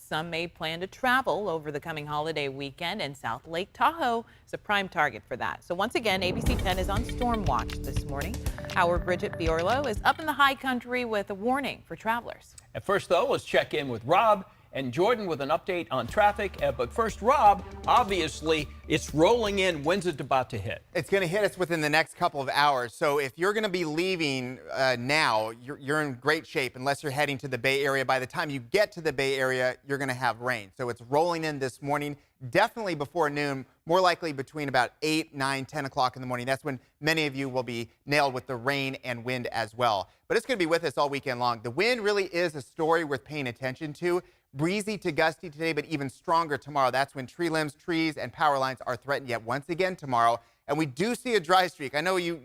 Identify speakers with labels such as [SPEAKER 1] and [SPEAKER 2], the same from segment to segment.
[SPEAKER 1] Some may plan to travel over the coming holiday weekend, and South Lake Tahoe is a prime target for that. So once again, ABC 10 is on storm watch this morning. Our Bridget Biorlo is up in the high country with a warning for travelers.
[SPEAKER 2] At first, though, let's check in with Rob and Jordan with an update on traffic. But first, Rob, obviously, it's rolling in. When's it about to hit?
[SPEAKER 3] It's going to hit us within the next couple of hours. So if you're going to be leaving now, you're in great shape unless you're heading to the Bay Area. By the time you get to the Bay Area, you're going to have rain. So it's rolling in this morning, definitely before noon, more likely between about 8, 9, 10 o'clock in the morning. That's when many of you will be nailed with the rain and wind as well. But it's going to be with us all weekend long. The wind really is a story worth paying attention to. Breezy to gusty today, but even stronger tomorrow. That's when tree limbs, trees, and power lines are threatened yet once again tomorrow. And we do see a dry streak. I know you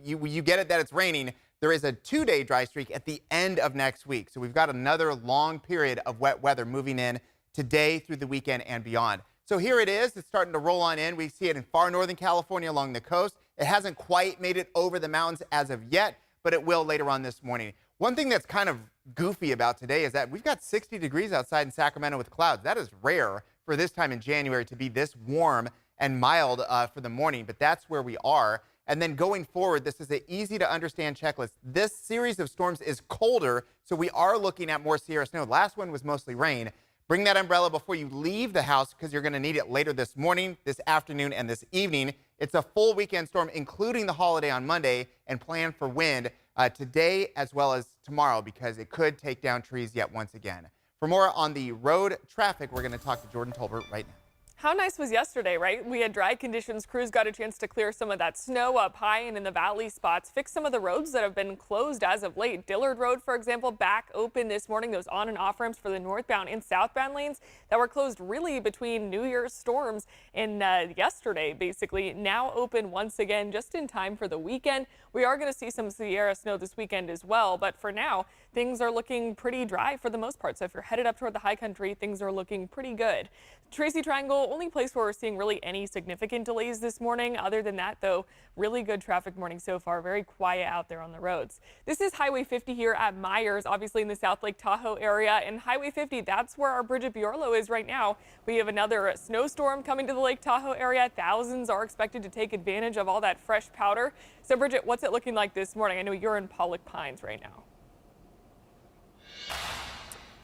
[SPEAKER 3] get it that it's raining. There is a 2-day dry streak at the end of next week. So we've got another long period of wet weather moving in today through the weekend and beyond. So here it is. It's starting to roll on in. We see it in far northern California along the coast. It hasn't quite made it over the mountains as of yet, but it will later on this morning. One thing that's kind of goofy about today is that we've got 60 degrees outside in Sacramento with clouds. That is rare for this time in January to be this warm and mild for the morning, but that's where we are. And then going forward, this is an easy to understand checklist. This series of storms is colder, so we are looking at more Sierra snow. Last one was mostly rain. Bring that umbrella before you leave the house because you're going to need it later this morning, this afternoon, and this evening. It's a full weekend storm, including the holiday on Monday, and plan for wind today as well as tomorrow because it could take down trees yet once again. For more on the road traffic, we're going to talk to Jordan Tolbert right now.
[SPEAKER 4] How nice was yesterday, right? We had dry conditions. Crews got a chance to clear some of that snow up high and in the valley spots, fix some of the roads that have been closed as of late. Dillard Road, for example, back open this morning. Those on and off ramps for the northbound and southbound lanes that were closed really between New Year's storms and yesterday, basically, now open once again just in time for the weekend. We are going to see some Sierra snow this weekend as well, but for now, things are looking pretty dry for the most part. So if you're headed up toward the high country, things are looking pretty good. Tracy Triangle, only place where we're seeing really any significant delays this morning. Other than that, though, really good traffic morning so far. Very quiet out there on the roads. This is Highway 50 here at Myers, obviously in the South Lake Tahoe area. And Highway 50, that's where our Bridget Biorlo is right now. We have another snowstorm coming to the Lake Tahoe area. Thousands are expected to take advantage of all that fresh powder. So, Bridget, what's it looking like this morning? I know you're in Pollock Pines right now.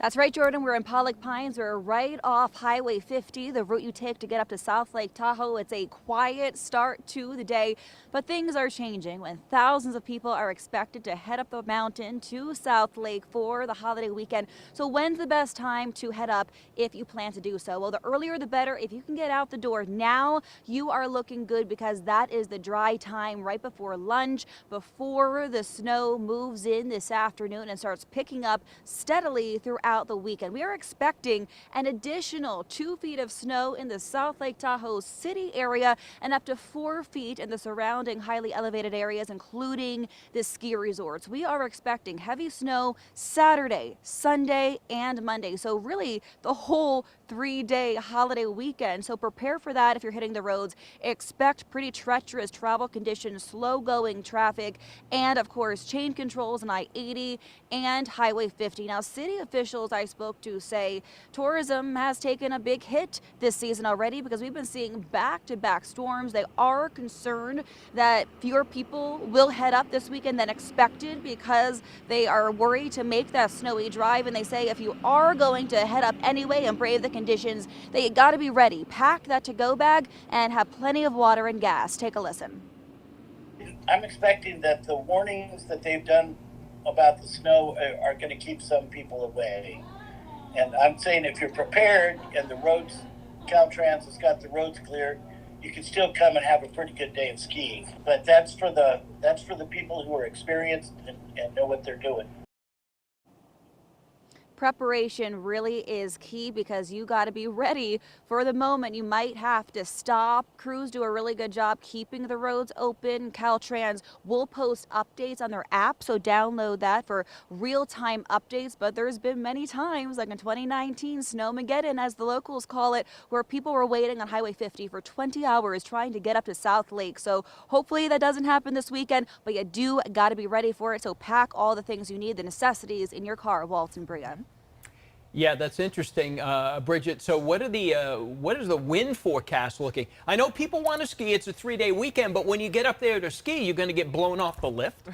[SPEAKER 5] That's right, Jordan. We're in Pollock Pines. We're right off Highway 50, the route you take to get up to South Lake Tahoe. It's a quiet start to the day, but things are changing when thousands of people are expected to head up the mountain to South Lake for the holiday weekend. So when's the best time to head up if you plan to do so? Well, the earlier the better. If you can get out the door now, you are looking good because that is the dry time right before lunch, before the snow moves in this afternoon and starts picking up steadily throughout the weekend. We are expecting an additional 2 feet of snow in the South Lake Tahoe City area and up to 4 feet in the surrounding highly elevated areas, including the ski resorts. We are expecting heavy snow Saturday, Sunday, and Monday. So really the whole 3-day holiday weekend. So prepare for that if you're hitting the roads. Expect pretty treacherous travel conditions, slow going traffic, and of course chain controls on I-80 and Highway 50. Now, city officials I spoke to say tourism has taken a big hit this season already because we've been seeing back-to-back storms. They are concerned that fewer people will head up this weekend than expected because they are worried to make that snowy drive. And they say if you are going to head up anyway and brave the conditions, that you got to be ready. Pack that to-go bag and have plenty of water and gas. Take a listen.
[SPEAKER 6] I'm expecting that the warnings that they've done about the snow are going to keep some people away. And I'm saying if you're prepared and the roads, Caltrans has got the roads clear, you can still come and have a pretty good day of skiing. But that's for the people who are experienced and know what they're doing.
[SPEAKER 5] Preparation really is key because you got to be ready for the moment you might have to stop. Crews do a really good job keeping the roads open. Caltrans will post updates on their app, so download that for real-time updates. But there's been many times, like in 2019, Snowmageddon, as the locals call it, where people were waiting on Highway 50 for 20 hours trying to get up to South Lake. So hopefully that doesn't happen this weekend, but you do got to be ready for it. So pack all the things you need, the necessities in your car. Walt and Bria.
[SPEAKER 2] Yeah, that's interesting, Bridget. So what is the wind forecast looking? I know people want to ski. It's a 3-day weekend, but when you get up there to ski, you're going to get blown off the lift.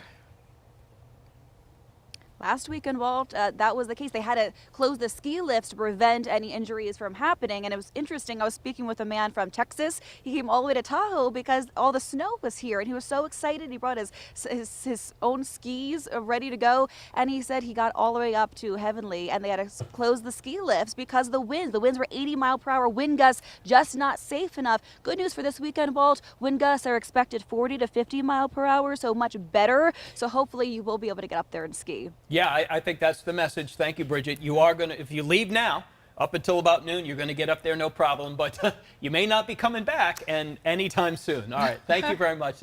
[SPEAKER 5] Last weekend, Walt, that was the case. They had to close the ski lifts to prevent any injuries from happening. And it was interesting. I was speaking with a man from Texas. He came all the way to Tahoe because all the snow was here, and he was so excited. He brought his own skis ready to go, and he said he got all the way up to Heavenly, and they had to close the ski lifts because of the winds. The winds were 80-mile-per-hour wind gusts, just not safe enough. Good news for this weekend, Walt. Wind gusts are expected 40 to 50 mile per hour, so much better. So hopefully you will be able to get up there and ski.
[SPEAKER 2] Yeah, I think that's the message. Thank you, Bridget. You are going to, if you leave now, up until about noon, you're going to get up there no problem, but you may not be coming back and anytime soon. All right. Thank you very much.